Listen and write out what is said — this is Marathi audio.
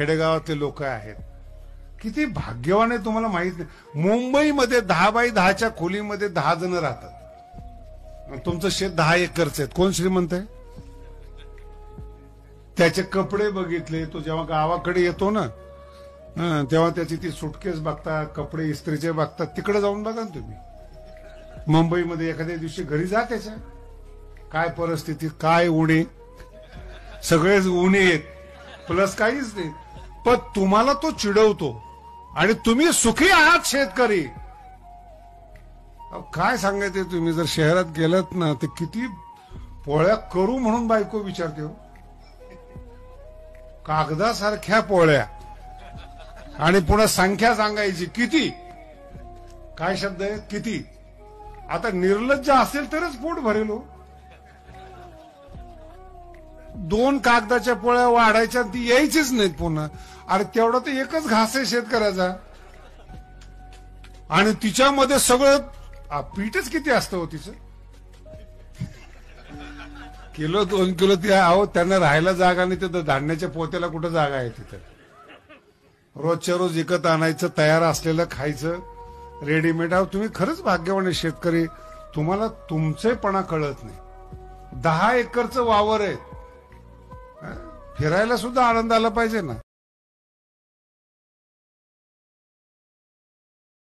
खेडेगावातले लोक आहेत, किती भाग्यवान आहे तुम्हाला माहित नाही. मुंबईमध्ये 10x10च्या खोलीमध्ये 10 जण राहतात. तुमचं शेत 10 एकरच आहे. कोण श्रीमंत आहे? त्याचे कपडे बघितले, तो जेव्हा गावाकडे येतो ना तेव्हा त्याची ती सुटकेस बघतात, कपडे इस्त्रीचे बघतात. तिकडे जाऊन बघा ना तुम्ही. मुंबईमध्ये एखाद्या दिवशी घरी जा त्याच्या, काय परिस्थिती, काय उणे, सगळेच उणे आहेत, प्लस काहीच नाही. पण तुम्हाला तो चिडवतो आणि तुम्ही सुखी आहात शेतकरी. काय सांगायचं, तुम्ही जर शहरात गेलात ना ते किती पोळ्या करू म्हणून बायको विचारते हो. कागदासारख्या पोळ्या, आणि पुन्हा संख्या सांगायची किती. काय शब्द आहे किती. आता निर्लज्ज असेल तरच पोट भरेल हो. 2 कागदाच्या पोळ्या वाढायच्या, ती यायचीच नाहीत पुन्हा. अरे तेवढा तर एकच घास आहे शेतकऱ्याचा, आणि तिच्यामध्ये सगळं पीठच किती असतं हो तिचं. किलो 2 किलो ती आहो. त्यांना राहायला जागा नाही, तिथं धान्याच्या पोत्याला कुठं जागा आहे तिथं. रोजच्या रोज विकत आणायचं, तयार असलेलं खायचं, रेडीमेड. आहो तुम्ही खरंच भाग्यवान आहे शेतकरी. तुम्हाला तुमचेपणा कळत नाही. 10 एकरचं वावर आहे, फिरायला सुद्धा आनंद आला पाहिजे ना.